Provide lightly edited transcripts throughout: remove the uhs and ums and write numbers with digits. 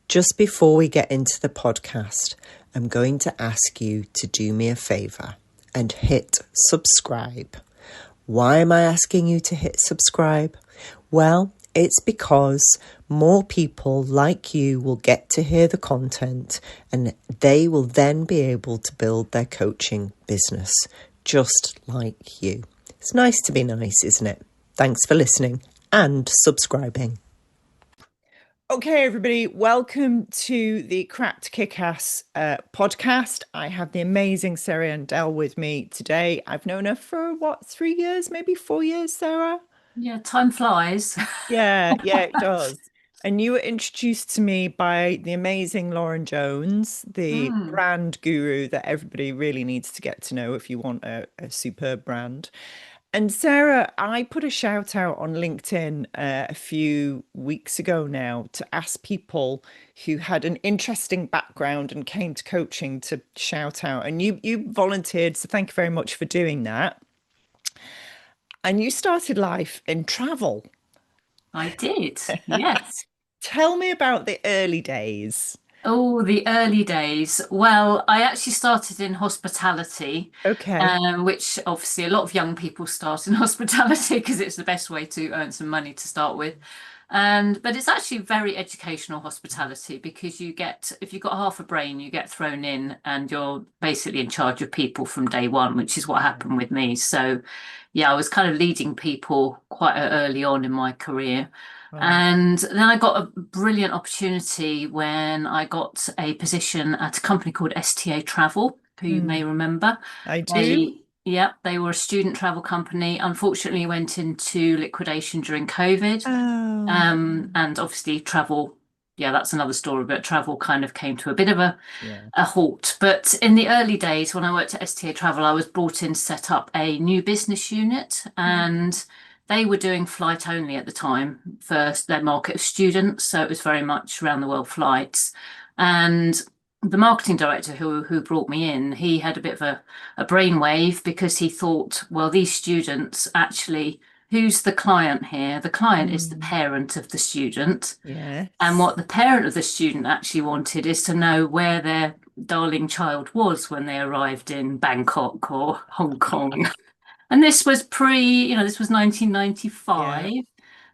Just before we get into the podcast, I'm going to ask you to do me a favour and hit subscribe. Why am I asking you to hit subscribe? Well, it's because more people like you will get to hear the content and they will then be able to build their coaching business just like you. It's nice to be nice, isn't it? Thanks for listening and subscribing. Okay, everybody, welcome to the Cracked Kick-Ass podcast. I have the amazing Sarah Yandell with me today. I've known her for, 3 years, maybe 4 years, Sarah? Yeah, time flies. Yeah, it does. And you were introduced to me by the amazing Lauren Jones, the brand guru that everybody really needs to get to know if you want a superb brand. And Sarah, I put a shout out on LinkedIn a few weeks ago now to ask people who had an interesting background and came to coaching to shout out. And you volunteered, so thank you very much for doing that. And you started life in travel. I did, yes. Tell me about the early days. Oh, the early days. Well, I actually started in hospitality, Okay. which obviously a lot of young people start in hospitality because it's the best way to earn some money to start with. But it's actually very educational hospitality because if you've got half a brain, you get thrown in and you're basically in charge of people from day one, which is what happened with me. So, yeah, I was kind of leading people quite early on in my career. Right. And then I got a brilliant opportunity when I got a position at a company called STA Travel, who you may remember. I do. They were a student travel company. Unfortunately, went into liquidation during COVID. Oh, And obviously travel, yeah, that's another story, but travel kind of came to a bit of yeah. a halt. But in the early days, when I worked at STA Travel, I was brought in to set up a new business unit, and they were doing flight only at the time for their market of students. So it was very much around the world flights. And the marketing director who brought me in, he had a bit of a brainwave because he thought, well, these students actually, who's the client here? The client is the parent of the student. And Yes. what the parent of the student actually wanted is to know where their darling child was when they arrived in Bangkok or Hong Kong. And this was this was Yeah. 1995.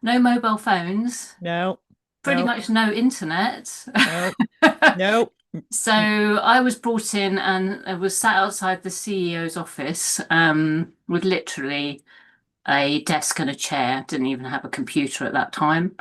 No mobile phones, No, pretty no, much no internet. no, no. So I was brought in and I was sat outside the CEO's office with literally a desk and a chair. Didn't even have a computer at that time.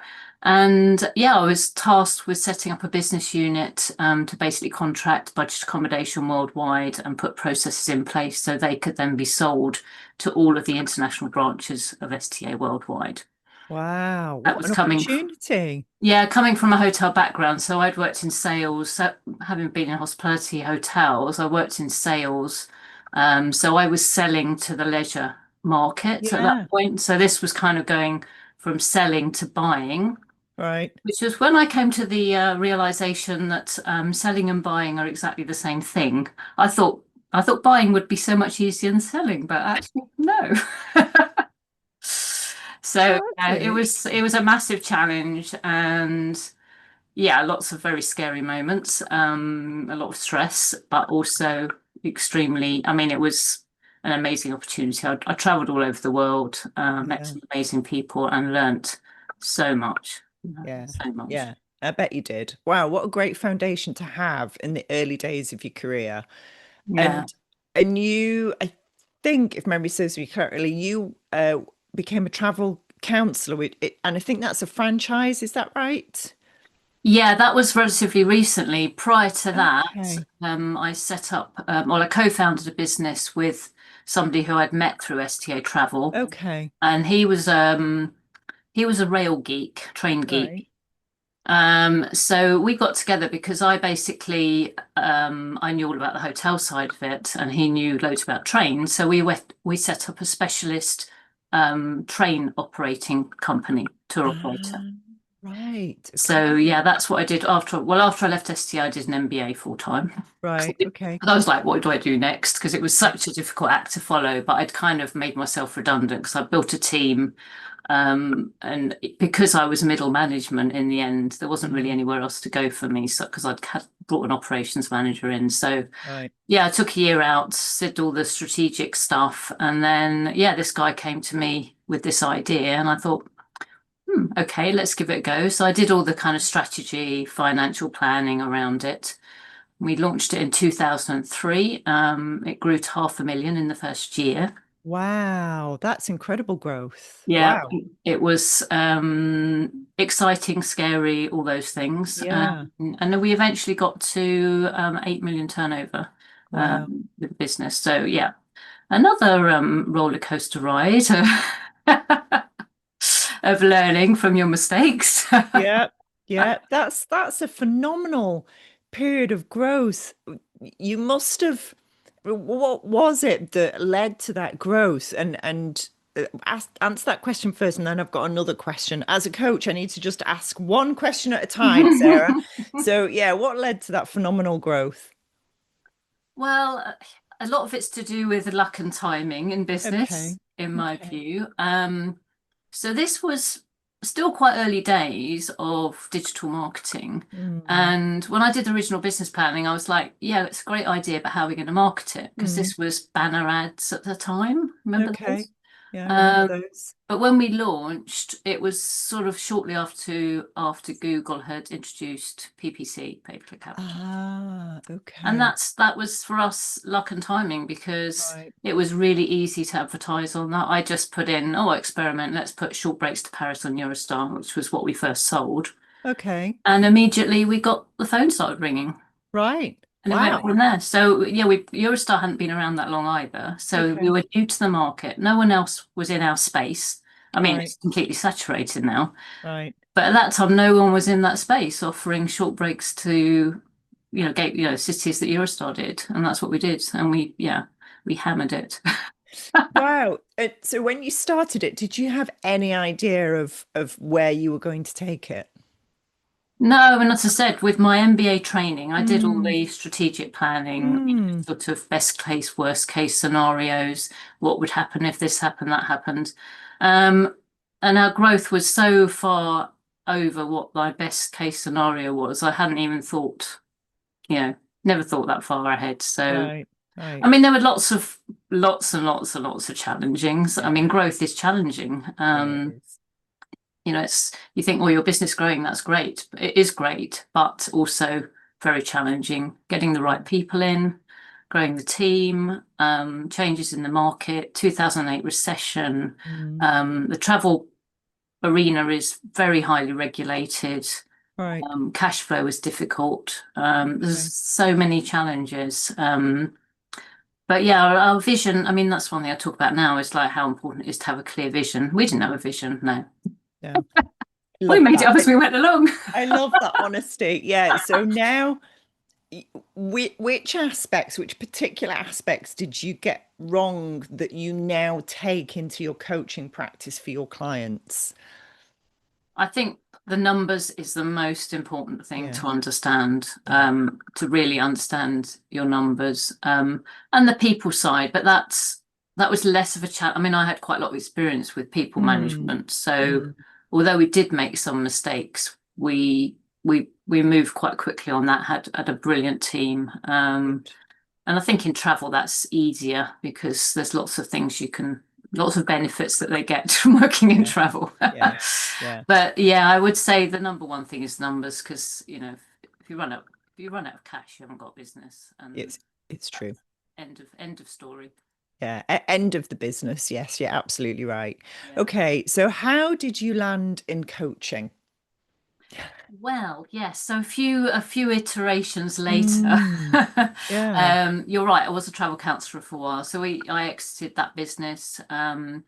And yeah, I was tasked with setting up a business unit to basically contract budget accommodation worldwide and put processes in place so they could then be sold to all of the international branches of STA worldwide. Wow, That what was an opportunity. coming from a hotel background. So I'd worked in sales, so having been in hospitality hotels, I worked in sales. So I was selling to the leisure market at that Yeah, point. So this was kind of going from selling to buying, right. which was when I came to the realization that selling and buying are exactly the same thing. I thought I thought buying would be so much easier than selling, but actually no. So Crikey. it was a massive challenge, and yeah, lots of very scary moments, a lot of stress, but also extremely, I mean, it was an amazing opportunity. I traveled all over the world, met Yeah, some amazing people and learnt so much, yeah, so much. yeah. I bet you did. Wow, what a great foundation to have in the early days of your career. Yeah. And you, I think, if memory serves me correctly, you became a travel counselor and I think that's a franchise, is that right? Yeah, that was relatively recently. Prior to that, Okay. I set up, well, I co-founded a business with somebody who I'd met through STA Travel, Okay. and he was a rail geek, train Right. geek. So we got together because I basically I knew all about the hotel side of it, and he knew loads about trains. So we set up a specialist train operating company, tour Ah, operator. Right. So Okay. yeah, that's what I did after I left STI, I did an MBA full time. Right. Okay. I was like, what do I do next? Because it was such a difficult act to follow, but I'd kind of made myself redundant because I built a team. Because I was middle management in the end, there wasn't really Mm, anywhere else to go for me. So, because brought an operations manager in. So, right. yeah, I took a year out, did all the strategic stuff. And then, yeah, this guy came to me with this idea, and I thought, okay, let's give it a go. So, I did all the kind of strategy, financial planning around it. We launched it in 2003. It grew to 500,000 in the first year. Wow. That's incredible growth. Yeah, Wow. it was exciting, scary, all those things. Yeah. And then we eventually got to 8 million turnover Wow. with the business. So, yeah, another roller coaster ride of learning from your mistakes. Yeah. Yeah. That's a phenomenal period of growth. You must have, what was it that led to that growth? Answer that question first, and then I've got another question. As a coach, I need to just ask one question at a time, Sarah. So, yeah, what led to that phenomenal growth? Well, a lot of it's to do with luck and timing in business, Okay. in my Okay. view. So this was still quite early days of digital marketing. Mm. And when I did the original business planning, I was like, yeah, it's a great idea, but how are we going to market it? Because Mm. this was banner ads at the time. Remember Okay. those? Yeah, I remember Um, those. but when we launched, it was sort of shortly after Google had introduced PPC, pay-per-click advertising. Ah, And okay. that was for us luck and timing because Right. it was really easy to advertise on that. I just put in, oh, experiment, let's put short breaks to Paris on Eurostar, which was what we first sold. Okay. And immediately we got the phone started ringing Right. and it went Wow. from there. So yeah, we Eurostar hadn't been around that long either. So we Okay. were new to the market. No one else was in our space. I mean, Right. it's completely saturated now. Right. But at that time, no one was in that space offering short breaks to, cities that Eurostar did, and that's what we did. And we hammered it. Wow. So when you started it, did you have any idea of where you were going to take it? No, and as I said, with my MBA training, I did all Mm. the strategic planning, Mm. sort of best case, worst case scenarios, what would happen if this happened, that happened. Um, and our growth was so far over what my best case scenario was. I hadn't even thought, you know, never thought that far ahead. So Right. I Right. mean, there were lots and lots and lots of challengings. I mean, Yeah. growth is challenging. Yeah, it is. It's you think, well, your business growing, that's great. It is great, but also very challenging. Getting the right people in, growing the team, changes in the market, 2008 recession. Mm. The travel arena is very highly regulated. Right. Cash flow is difficult. There's Okay. so many challenges. But yeah, our vision, I mean, that's one thing I talk about now is like how important it is to have a clear vision. We didn't have a vision, no. Yeah. I We love made it that. up as we went along. I love that honesty. Yeah. So now, which aspects, which particular aspects did you get wrong that you now take into your coaching practice for your clients? I think the numbers is the most important thing Yeah. to understand, Yeah. to really understand your numbers, and the people side. But that was less of a challenge. I mean, I had quite a lot of experience with people Mm. management, so Mm. although we did make some mistakes, we moved quite quickly on that. Had a brilliant team, Good. and I think in travel that's easier because there's lots of benefits that they get from working in Yeah. travel. Yeah. Yeah. But yeah, I would say the number one thing is numbers because if you run out of cash, you haven't got business, and It's true. that's end of story. Yeah. End of the business. Yes, you're absolutely right. Yeah. Okay. So how did you land in coaching? Well, yes. So a few iterations later, Mm. Yeah. you're right. I was a travel counsellor for a while, so I exited that business. Can't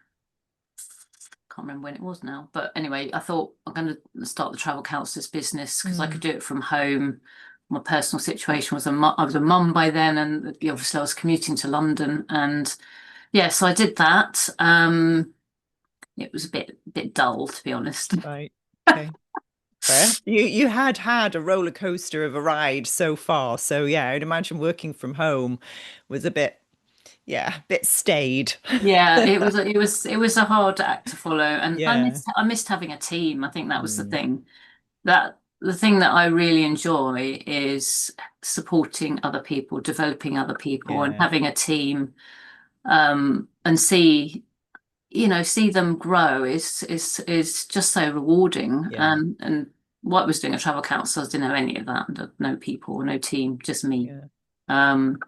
remember when it was now, but anyway, I thought I'm going to start the travel counsellor's business because I Mm. could do it from home. My personal situation was I was a mum by then, and obviously I was commuting to London, and yeah, so I did that. It was a bit dull, to be honest. Right. Okay. You had a roller coaster of a ride so far. So yeah, I'd imagine working from home was a bit, yeah, a bit staid. Yeah, it was a hard act to follow, and Yeah. I missed having a team. I think that was the Mm, thing. That the thing that I really enjoy is supporting other people, developing other people, and yeah. having a team, and see them grow is just so rewarding. Yeah. And what I was doing at travel council, I didn't know any of that. No people, no team, just me. Yeah. Um,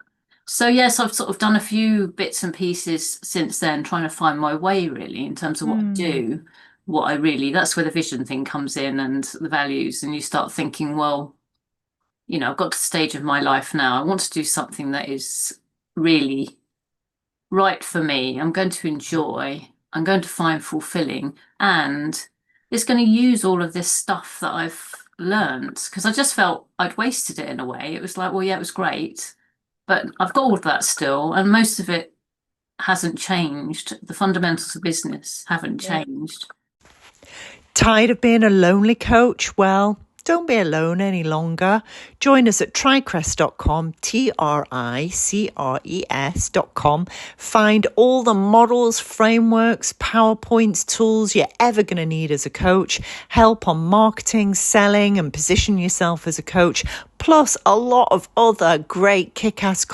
so yes, I've sort of done a few bits and pieces since then, trying to find my way really in terms of what I Mm, do, that's where the vision thing comes in and the values, and you start thinking, well, I've got to the stage of my life now. I want to do something that is really right for me. I'm going to enjoy, I'm going to find fulfilling, and it's going to use all of this stuff that I've learned, because I just felt I'd wasted it in a way. It was like, well, yeah, it was great, but I've got all of that still, and most of it hasn't changed. The fundamentals of business haven't yeah. changed. Tired of being a lonely coach? Well, don't be alone any longer. Join us at tricrest.com, tricres.com. Find all the models, frameworks, PowerPoints, tools you're ever going to need as a coach, help on marketing, selling, and position yourself as a coach, plus a lot of other great kick-ass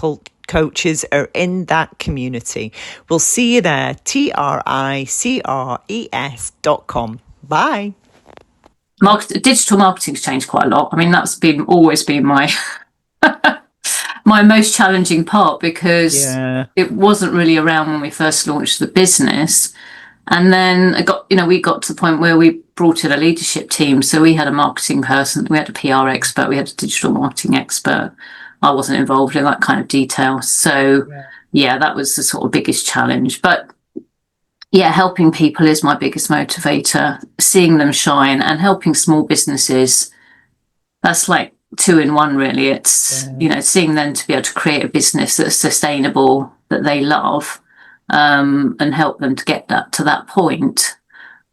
coaches are in that community. We'll see you there, tricres.com. Bye. Digital marketing's changed quite a lot. I mean, that's always been my my most challenging part, because Yeah. it wasn't really around when we first launched the business. And then we got to the point where we brought in a leadership team. So we had a marketing person, we had a PR expert, we had a digital marketing expert. I wasn't involved in that kind of detail. So yeah, that was the sort of biggest challenge. But yeah, helping people is my biggest motivator, seeing them shine and helping small businesses. That's like two in one, really. It's, seeing them to be able to create a business that's sustainable, that they love, and help them to get that to that point.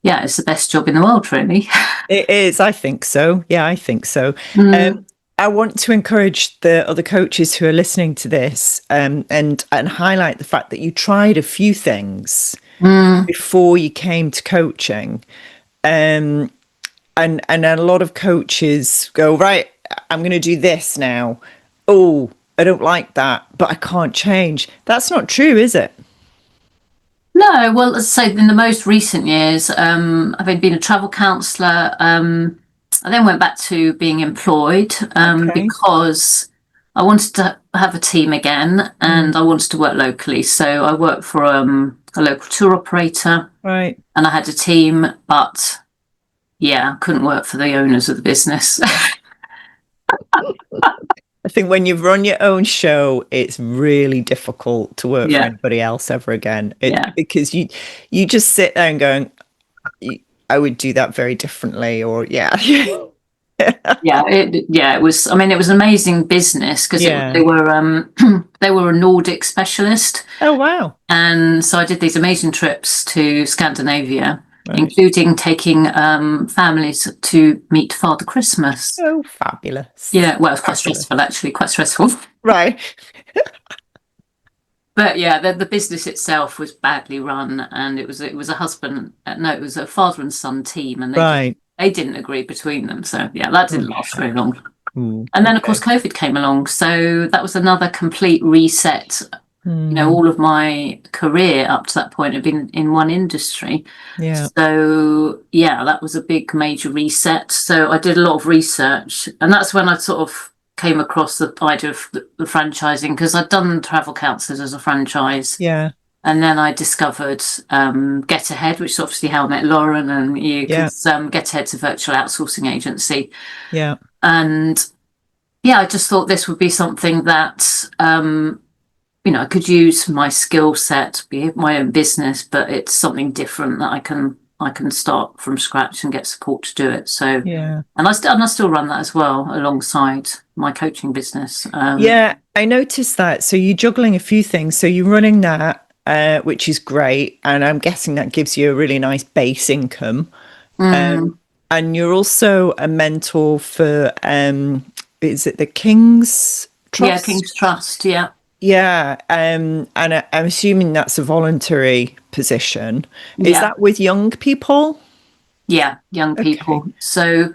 Yeah, it's the best job in the world, really. It is. I think so. Yeah, I think so. Mm, I want to encourage the other coaches who are listening to this, and highlight the fact that you tried a few things mm. before you came to coaching. And a lot of coaches go, right, I'm going to do this now. Oh, I don't like that, but I can't change. That's not true, is it? No, well, let's say in the most recent years, I've been a travel counsellor. I then went back to being employed, Okay. because I wanted to have a team again, and I wanted to work locally. So I worked for a local tour operator, Right. and I had a team, but yeah, I couldn't work for the owners of the business. I think when you run your own show, it's really difficult to work for Yeah, anybody else ever again. yeah. Because you just sit there and going, I would do that very differently, or yeah. It was. I mean, it was an amazing business, because Yeah. they were they were a Nordic specialist, Oh wow. and so I did these amazing trips to Scandinavia, Right. including taking families to meet Father Christmas. Oh, fabulous. Yeah, well, it's quite Fabulous. stressful, actually, quite stressful. Right. But yeah, the business itself was badly run, and it was a husband, no, it was a father and son team, and Right. they didn't agree between them. So yeah, that Oh, didn't last very long. ooh, And then, of course, okay. COVID came along. So that was another complete reset. Hmm. All of my career up to that point had been in one industry. Yeah. So, yeah, that was a big major reset. So I did a lot of research. And that's when I sort of came across the idea of the franchising, because I'd done travel counsellors as a franchise. Yeah. And then I discovered Get Ahead, which is obviously how I met Lauren, and you Yeah. can Get Ahead's a virtual outsourcing agency. Yeah. And yeah, I just thought this would be something that I could use my skill set, be my own business, but it's something different that I can start from scratch and get support to do it. So, Yeah. and I still run that as well alongside my coaching business. Yeah. I noticed that. So you're juggling a few things. So you're running that, which is great, and I'm guessing that gives you a really nice base income. mm, And you're also a mentor for, is it the King's Yeah, Trust? King's Trust. Yeah. Yeah, and I'm assuming that's a voluntary position. Is Yeah. that with young people? Yeah. Young Okay. people. So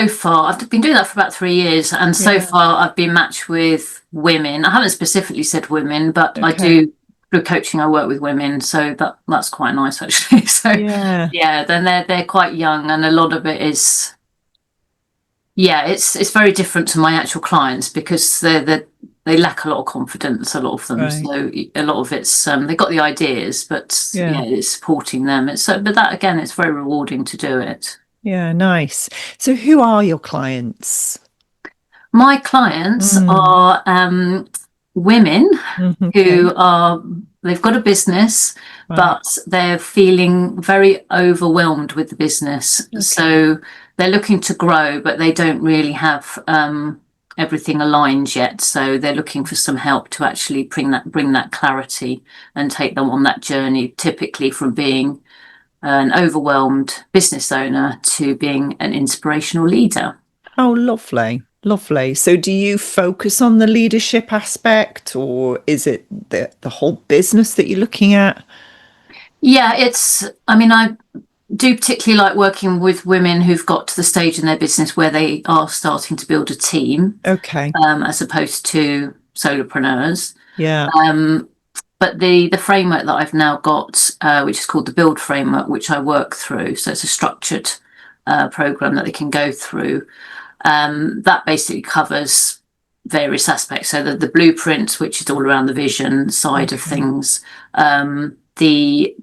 far, I've been doing that for about 3 years, and so Yeah. far I've been matched with women. I haven't specifically said women, but I Okay. do through coaching. I work with women, so that's quite nice actually. So Yeah. yeah, then they're quite young, and a lot of it is yeah, it's very different to my actual clients because they lack a lot of confidence, a lot of them. Right. So a lot of it's they got the ideas, but Yeah. yeah, it's supporting them. It's so, but that again, it's very rewarding to do it. Yeah. Nice. So who are your clients? My clients Mm. are women Okay. who are, they've got a business, Right. but they're feeling very overwhelmed with the business. Okay. So they're looking to grow, but they don't really have everything aligned yet. So they're looking for some help to actually bring that clarity and take them on that journey, typically from being an overwhelmed business owner to being an inspirational leader. Oh, lovely. Lovely. So do you focus on the leadership aspect, or is it the whole business that you're looking at? Yeah, I mean, I do particularly like working with women who've got to the stage in their business where they are starting to build a team, Okay. as opposed to solopreneurs. Yeah. Um, but the framework that I've now got, which is called the B.U.I.L.D Framework, which I work through, so it's a structured program that they can go through. That basically covers various aspects. So the blueprint, which is all around the vision side of Okay. things. The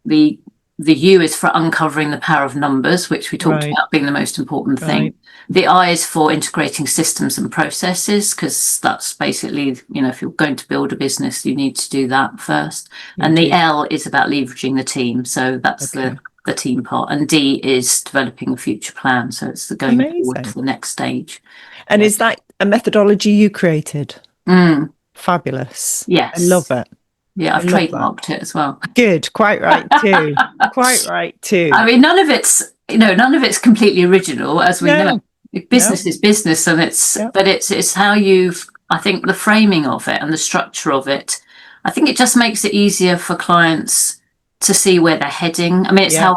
the the U is for uncovering the power of numbers, which we talked Right. about being the most important thing. Right. The I is for integrating systems and processes, because that's basically, if you're going to build a business, you need to do that first. You And the do. L is about leveraging the team. So that's Okay. the team part. And D is developing a future plan. So it's the going forward to Amazing. the next stage. And Yeah. is that a methodology you created? Mm, Fabulous. I love yes. it. Yeah, I I've love that. trademarked it as well. Good. Quite right too. Quite right too. I mean, none of it's completely original, as we know. No. No. Business is business, and Yeah. it's how I think the framing of it and the structure of it. I think it just makes it easier for clients to see where they're heading. I mean, Yeah.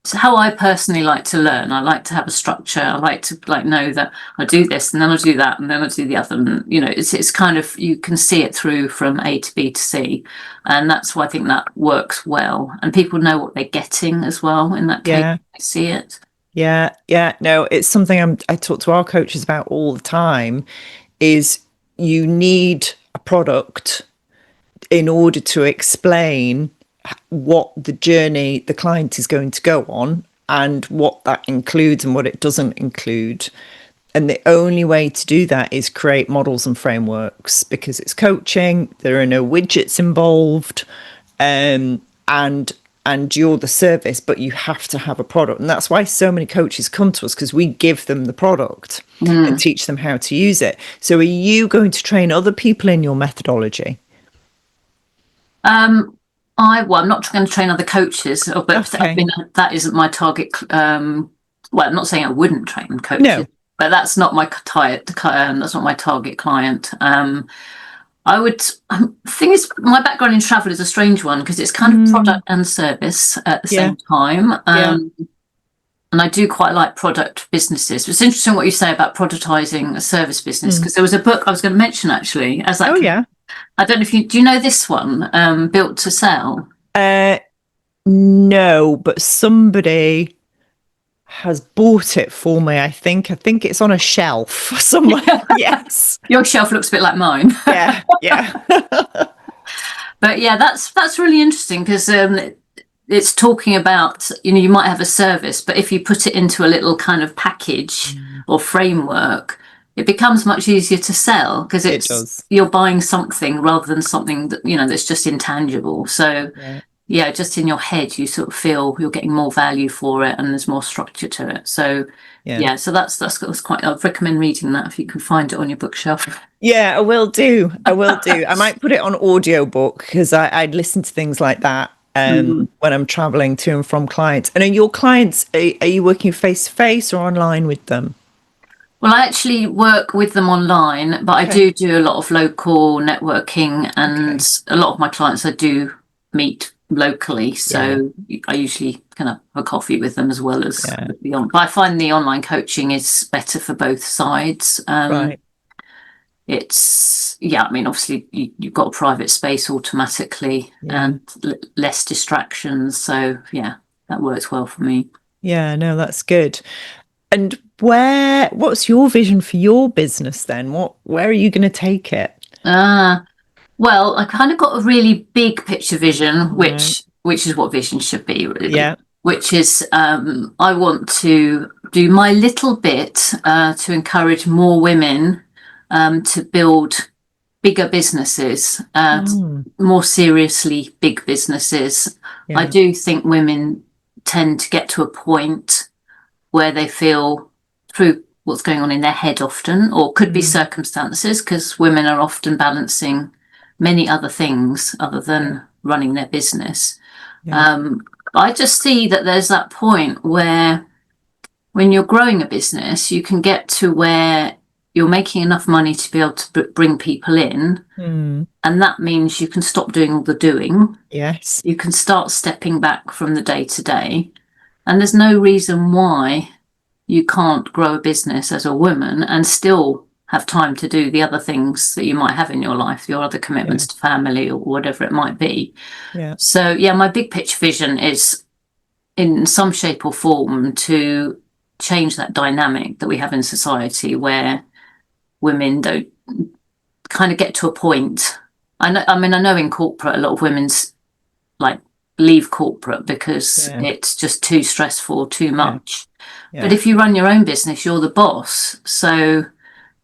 it's how I personally like to learn. I like to have a structure. I like to know that I do this and then I do that and then I do the other. And it's kind of, you can see it through from A to B to C, and that's why I think that works well. And people know what they're getting as well. In that case, Yeah. they see it. Yeah. Yeah. No, it's something I talk to our coaches about all the time is you need a product in order to explain what the journey the client is going to go on and what that includes and what it doesn't include. And the only way to do that is create models and frameworks because it's coaching. There are no widgets involved, and you're the service, but you have to have a product. And that's why so many coaches come to us because we give them the product and Mm. teach them how to use it. So are you going to train other people in your methodology? Um, I'm not going to train other coaches, but I Okay. mean, that isn't my target. Well, I'm not saying I wouldn't train coaches, No. but that's not my that's not my target client. I would. The thing is, my background in travel is a strange one because it's kind of Mm, product and service at the yeah. same time. Yeah. And I do quite like product businesses. It's interesting what you say about productizing a service business Mm. because there was a book I was going to mention actually as Oh, that. yeah. I don't know if do you know this one, Built to Sell. Uh, no, but somebody has bought it for me. I think it's on a shelf somewhere. Yes. Your shelf looks a bit like mine. Yeah. Yeah. But yeah, that's really interesting because it's talking about, you might have a service, but if you put it into a little kind of package Mm. or framework, it becomes much easier to sell because It it's does. you're buying something rather than something that that's just intangible. So Yeah. yeah, just in your head, you sort of feel you're getting more value for it, and there's more structure to it. So Yeah. yeah, so that's quite. I'd recommend reading that if you can find it on your bookshelf. Yeah, I will do. I will do. I might put it on audiobook because I'd listen to things like that Mm. when I'm traveling to and from clients. And are your clients, are you working face to face or online with them? Well, I actually work with them online, but I Okay. do a lot of local networking, and Okay. a lot of my clients I do meet locally. Yeah. So I usually kind of have a coffee with them as well as Yeah. the on. But I find the online coaching is better for both sides. Right. It's yeah, I mean, obviously you've got a private space automatically Yeah. and less distractions. So yeah, that works well for me. Yeah. No, that's good. And what's your vision for your business then? Where are you going to take it? Ah. Well, I kind of got a really big picture vision, Right. which is what vision should be, really. Yeah. Which is I want to do my little bit to encourage more women to build bigger businesses, Mm, more seriously big businesses. I yeah. do think women tend to get to a point where they feel through what's going on in their head often, or could be Mm, circumstances, because women are often balancing many other things other yeah. than running their business. Yeah. Um, I just see that there's that point where when you're growing a business, you can get to where you're making enough money to be able to bring people in. Mm, And that means you can stop doing all the doing. yes. You can start stepping back from the day to day. And there's no reason why you can't grow a business as a woman and still have time to do the other things that you might have in your life, your other Yeah. commitments to family or whatever it might be. Yeah. So, yeah, my big picture vision is in some shape or form to change that dynamic that we have in society where women don't kind of get to a point. I know in corporate, a lot of women's like leave corporate because Yeah. it's just too stressful, too Yeah. much. But Yeah. if you run your own business, you're the boss. So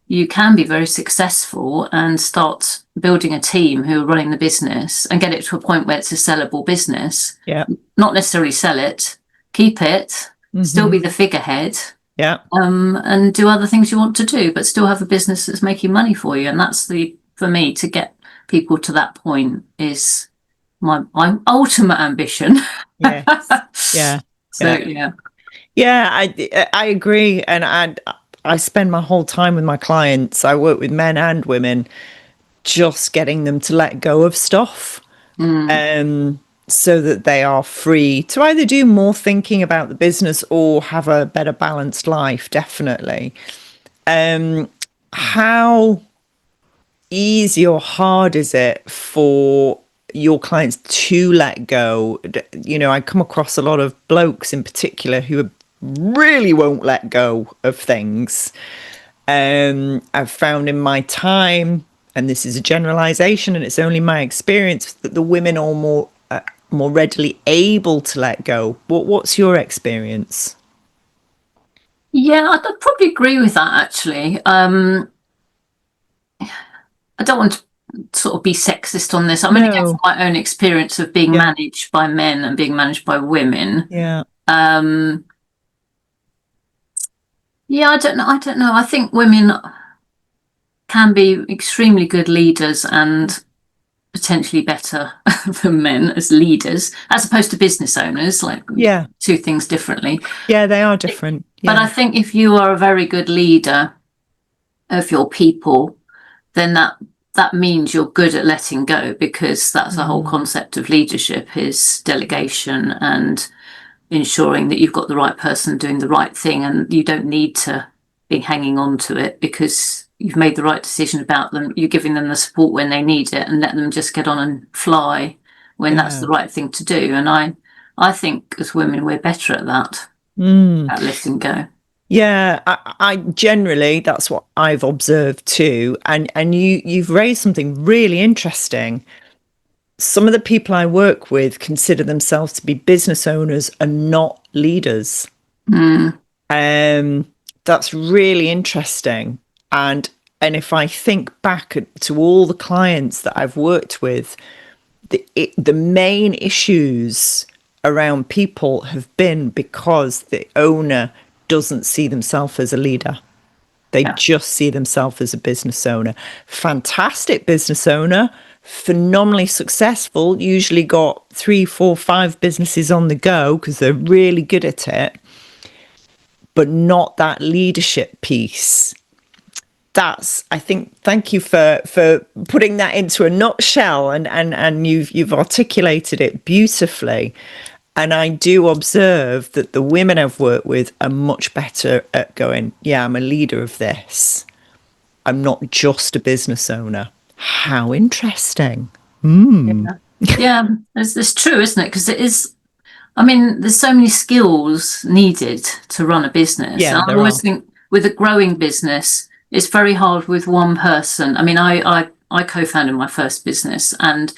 you can be very successful and start building a team who are running the business and get it to a point where it's a sellable business. Yeah. Not necessarily sell it, keep it, still Hmm. be the figurehead, Yeah. and do other things you want to do, but still have a business that's making money for you. And that's for me, to get people to that point is my ultimate ambition. Yes. Yeah. So Yeah. yeah. Yeah. I agree. And I spend my whole time with my clients. I work with men and women, just getting them to let go of stuff. Mm. So that they are free to either do more thinking about the business or have a better balanced life, definitely. How easy or hard is it for your clients to let go? You know, I come across a lot of blokes in particular who really won't let go of things. I've found in my time, and this is a generalization and it's only my experience, that the women are more readily able to let go. What's your experience? Yeah, I'd probably agree with that actually. I don't want to sort of be sexist on this. I'm only going from No. my own experience of being Yeah. managed by men and being managed by women. Yeah. Um, yeah, I don't know. I don't know. I think women can be extremely good leaders and potentially better than men as leaders, as opposed to business owners, like Yeah. two things differently. Yeah. They are different. But I Yeah. think if you are a very good leader of your people, then that means you're good at letting go, because that's the whole Mm, concept of leadership is delegation and ensuring that you've got the right person doing the right thing, and you don't need to be hanging on to it because you've made the right decision about them. You're giving them the support when they need it and let them just get on and fly when that's yeah. the right thing to do. And I think as women we're better at that, Mm. at letting go. Yeah, I generally that's what I've observed too. And you've raised something really interesting. Some of the people I work with consider themselves to be business owners and not leaders. Mm, Um, that's really interesting. And and if I think back to all the clients that I've worked with, the main issues around people have been because the owner doesn't see themselves as a leader. They yeah. just see themselves as a business owner. Fantastic business owner, phenomenally successful, usually got 3, 4, 5 businesses on the go because they're really good at it, but not that leadership piece. That's, I think, thank you for putting that into a nutshell, and you've articulated it beautifully. And I do observe that the women I've worked with are much better at going, yeah, I'm a leader of this. I'm not just a business owner. How interesting. Yeah, it's true, isn't it? Because it is, I mean, there's so many skills needed to run a business. Yeah, And I there are. always think with a growing business, it's very hard with one person. I mean, I co-founded my first business, and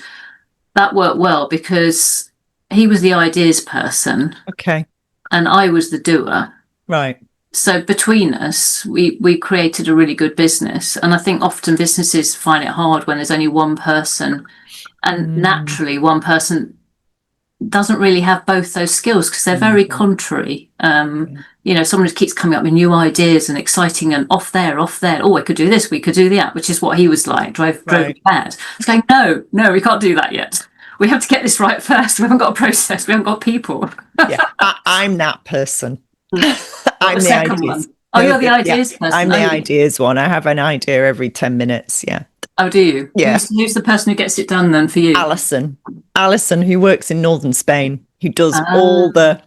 that worked well because he was the ideas person Okay. and I was the doer. Right. So between us, we created a really good business. And I think often businesses find it hard when there's only one person, and naturally one person doesn't really have both those skills because they're very contrary. Someone who keeps coming up with new ideas and exciting and off there. Oh, we could do this, we could do that, which is what he was like, drove me mad. I was going, no, we can't do that yet. We have to get this right first. We haven't got a process. We haven't got people. Yeah, I'm that person. I'm the second ideas. one. Oh, you're the ideas person. I'm the ideas one. I have an idea every 10 minutes. Yeah. Oh, do you? Yeah. Who's the person who gets it done then for you? Alison, who works in northern Spain, who does all the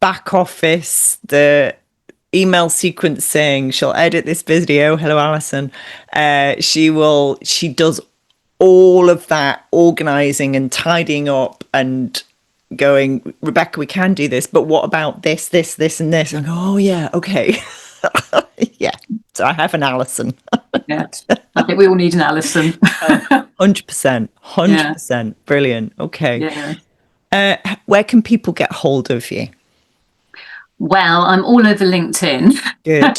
back office, the email sequencing. She'll edit this video. Hello, Alison. She does all of that organizing and tidying up and going, Rebecca, we can do this, but what about this, and this? And I go, oh yeah, okay. Yeah. So I have an Alison. Yeah. I think we all need an Alison. 100%. Brilliant. Okay. Yeah. Where can people get hold of you? Well, I'm all over LinkedIn. Good.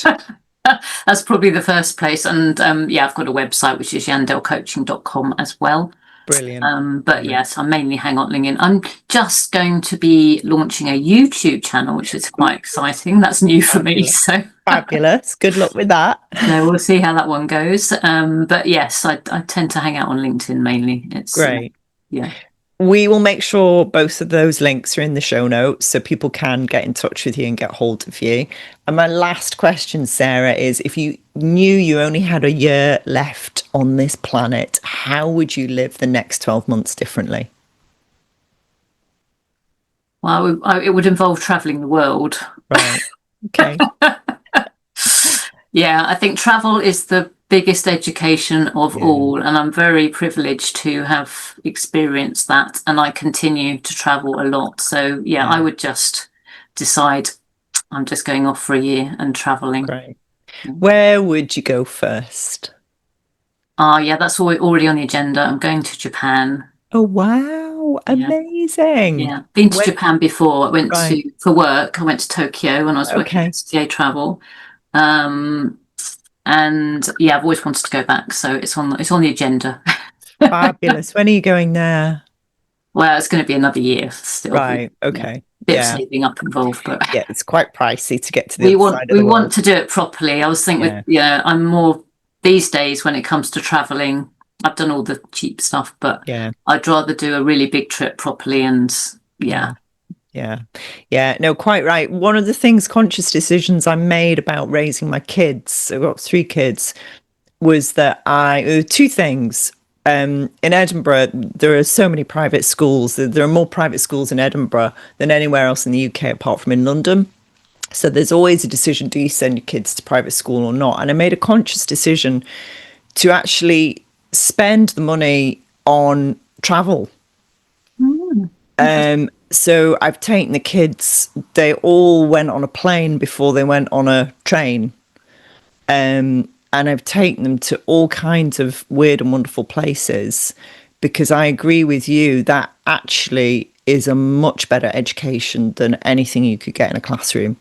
That's probably the first place. And I've got a website, which is yandellcoaching.com as well. Brilliant. But yes, I mainly hang on LinkedIn. I'm just going to be launching a YouTube channel, which is quite exciting. That's new for me. So fabulous. Good luck with that. So we'll see how that one goes. But yes, I tend to hang out on LinkedIn mainly. It's great. Yeah. We will make sure both of those links are in the show notes so people can get in touch with you and get hold of you. And my last question, Sarah, is if you knew you only had a year left on this planet, how would you live the next 12 months differently? Well, it would involve traveling the world. Right. Okay. Yeah, I think travel is the biggest education of all, and I'm very privileged to have experienced that, and I continue to travel a lot. So I would just decide I'm just going off for a year and traveling. Great. Where would you go first? That's already on the agenda. I'm going to Japan. Oh wow, amazing. Yeah, been to Japan before. I went for work. I went to Tokyo when I was working at STA Travel. And I've always wanted to go back, so it's on the agenda. Fabulous. When are you going there? Well, it's going to be another year still. Right. Okay. Bit of saving up involved, but it's quite pricey to get to the other side of the world. We want to do it properly. I was thinking, I'm more these days when it comes to traveling. I've done all the cheap stuff, but I'd rather do a really big trip properly and no, quite right. One of the things, conscious decisions I made about raising my kids, I've got 3 kids, was that two things. In Edinburgh, there are so many private schools. There are more private schools in Edinburgh than anywhere else in the UK, apart from in London. So there's always a decision, do you send your kids to private school or not? And I made a conscious decision to actually spend the money on travel. So I've taken the kids, they all went on a plane before they went on a train. And I've taken them to all kinds of weird and wonderful places because I agree with you that actually is a much better education than anything you could get in a classroom.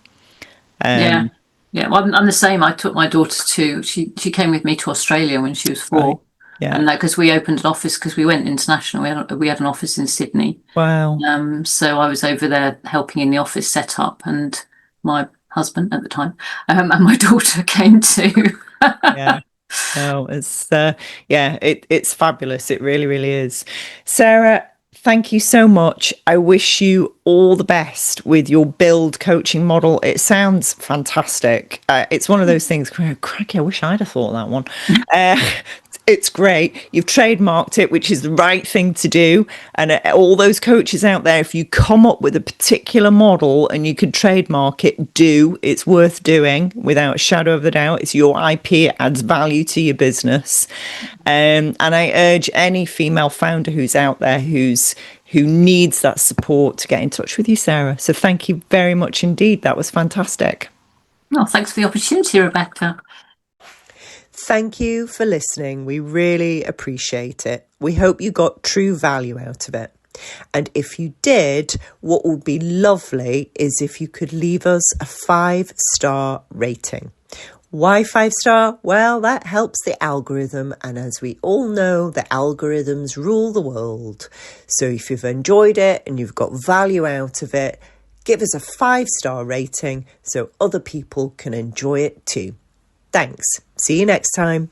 Well, I'm the same. I took my daughter she came with me to Australia when she was 4. Right. Yeah. And because we opened an office, because we went international, we had an office in Sydney. Wow. So I was over there helping in the office set up, and my husband at the time and my daughter came too. No, it's fabulous. It really, really is. Sarah, thank you so much. I wish you all the best with your build coaching model. It sounds fantastic. It's one of those things, cracky, I wish I'd have thought of that one. Uh, it's great. You've trademarked it, which is the right thing to do. And all those coaches out there, if you come up with a particular model and you could trademark it, it's worth doing without a shadow of a doubt. It's your IP, it adds value to your business. And I urge any female founder who's out there who needs that support to get in touch with you, Sarah. So thank you very much indeed. That was fantastic. Oh, thanks for the opportunity, Rebecca. Thank you for listening. We really appreciate it. We hope you got true value out of it. And if you did, what would be lovely is if you could leave us a 5-star rating. Why 5-star? Well, that helps the algorithm. And as we all know, the algorithms rule the world. So if you've enjoyed it and you've got value out of it, give us a 5-star rating so other people can enjoy it too. Thanks. See you next time.